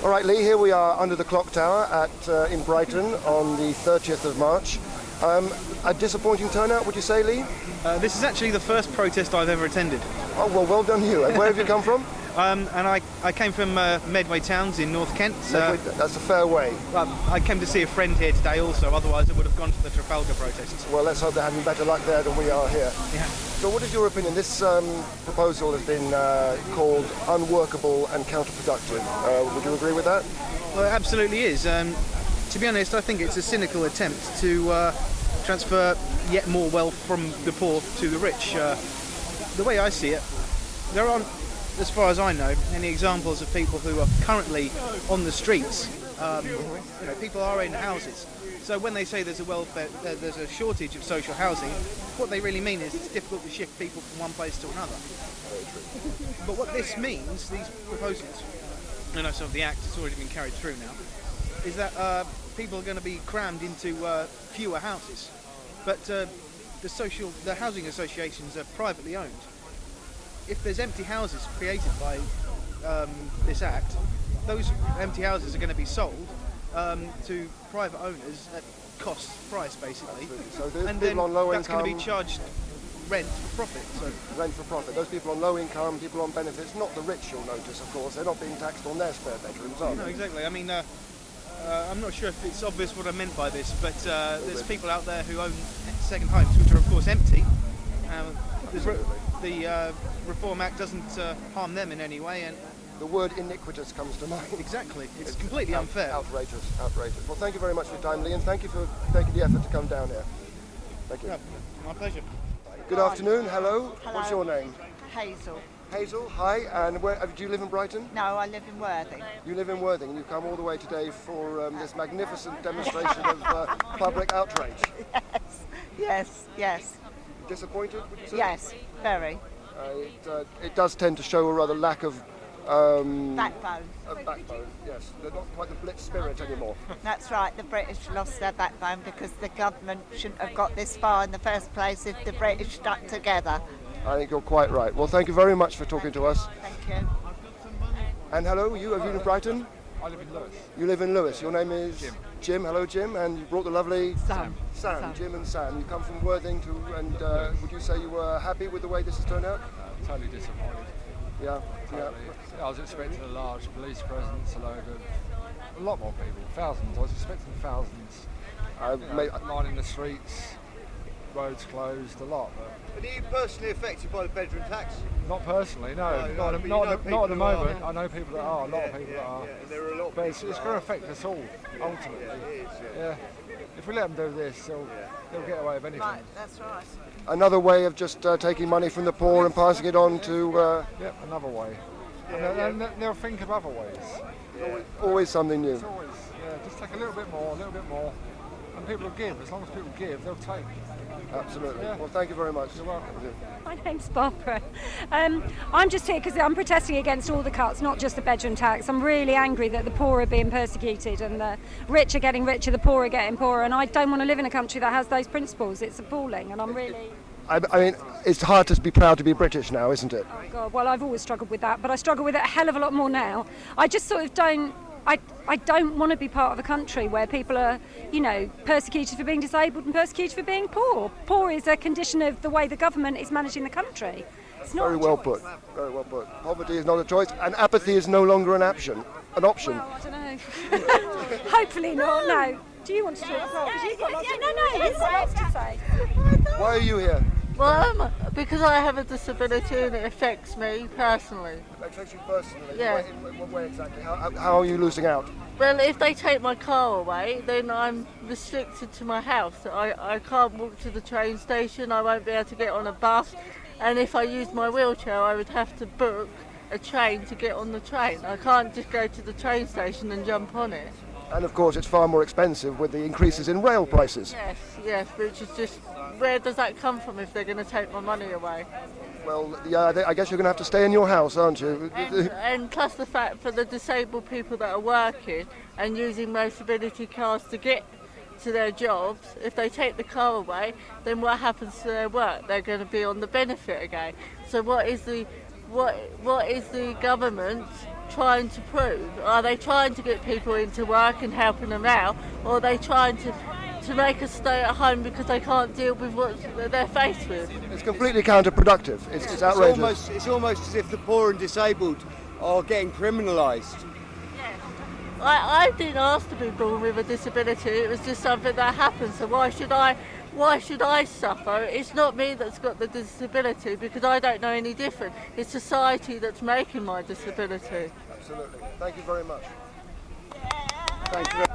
All right, Lee, here we are under the clock tower in Brighton on the 30th of March. A disappointing turnout, would you say, Lee? This is actually the first protest I've ever attended. Oh, well done you. And where have you come from? And I came from Medway Towns in North Kent. That's a fair way. I came to see a friend here today also, otherwise I would have gone to the Trafalgar protests. Well, let's hope they're having better luck there than we are here. Yeah. So what is your opinion? This proposal has been called unworkable and counterproductive. Would you agree with that? Well, it absolutely is. To be honest, I think it's a cynical attempt to transfer yet more wealth from the poor to the rich. The way I see it, there aren't, as far as I know, any examples of people who are currently on the streets. People are in houses. So when they say there's a shortage of social housing, what they really mean is it's difficult to shift people from one place to another. But what this means, these proposals, and also the Act has already been carried through now, is that people are going to be crammed into fewer houses. But the housing associations are privately owned. If there's empty houses created by this Act, those empty houses are going to be sold to private owners at cost price, basically. So and people then on low that's income, going to be charged rent for profit. So rent for profit. Those people on low income, people on benefits, not the rich, you'll notice, of course. They're not being taxed on their spare bedrooms, are they? No, exactly. I mean, I'm not sure if it's obvious what I meant by this, but there's people out there who own second homes, which are of course empty. The Reform Act doesn't harm them in any way, and the word iniquitous comes to mind. Exactly, it's completely unfair. Outrageous. Well, thank you very much for your time, Lee, and thank you for taking the effort to come down here. Thank you. Yeah, my pleasure. Good afternoon. Hello. What's your name? Hazel. Hazel. Hi. And do you live in Brighton? No, I live in Worthing. You live in Worthing, and you come all the way today for this magnificent demonstration of public outrage. Yes. Disappointed, would you say? Yes, very. It does tend to show a rather lack of Backbone. Backbone, yes. They're not quite the blitz spirit anymore. That's right, the British lost their backbone because the government shouldn't have got this far in the first place if the British stuck together. I think you're quite right. Well, thank you very much for talking to us. Thank you. And hello, are you in Brighton? I live in Lewis. You live in Lewis. Your name is? Jim. Jim, hello Jim, and you brought the lovely... Sam. Jim and Sam. You come from Worthing and would you say you were happy with the way this has turned out? Totally disappointed. Yeah. Totally. I was expecting a large police presence, a lot more people, thousands. I was expecting thousands. Lining the streets, roads closed, a lot. But are you personally affected by the bedroom tax? Not personally, no. Not at the moment. I know people that are, a lot of people that are. There are a lot. But it's going to affect us all, ultimately. It is, yeah. If we let them do this, they'll get away with anything. Right, that's right. Another way of just taking money from the poor and passing it on to... Yep, another way. And they'll think of other ways. Always something new. It's always, just take a little bit more. And people will give. As long as people give, they'll take. Absolutely. Yeah. Well, thank you very much. You're welcome. My name's Barbara. I'm just here because I'm protesting against all the cuts, not just the bedroom tax. I'm really angry that the poor are being persecuted and the rich are getting richer, the poor are getting poorer, and I don't want to live in a country that has those principles. It's appalling, and I'm really... I mean, it's hard to be proud to be British now, isn't it? Oh, God, well, I've always struggled with that, but I struggle with it a hell of a lot more now. I just sort of don't... I don't want to be part of a country where people are, persecuted for being disabled and persecuted for being poor. Poor is a condition of the way the government is managing the country. It's not Very well put. Very well put. Poverty is not a choice, and apathy is no longer an option. Well, I don't know. Hopefully not. No. Do you want to talk? No. You've got lots to say. Why are you here? Well, because I have a disability and it affects me personally. It affects you personally? Yeah. In what way exactly? How are you losing out? Well, if they take my car away, then I'm restricted to my house. I can't walk to the train station, I won't be able to get on a bus, and if I use my wheelchair, I would have to book a train to get on the train. I can't just go to the train station and jump on it. And of course, it's far more expensive with the increases in rail prices. Yes, which is just, where does that come from if they're going to take my money away? Well, yeah, I guess you're going to have to stay in your house, aren't you? And plus the fact for the disabled people that are working and using mobility cars to get to their jobs, if they take the car away, then what happens to their work? They're going to be on the benefit again. So what is the government trying to prove? Are they trying to get people into work and helping them out, or are they trying to make us stay at home because they can't deal with what they're faced with? It's completely counterproductive. It's outrageous. It's almost as if the poor and disabled are getting criminalised. I didn't ask to be born with a disability. It was just something that happened. So why should I suffer? It's not me that's got the disability, because I don't know any different. It's society that's making my disability. Absolutely. Thank you very much. Thank you.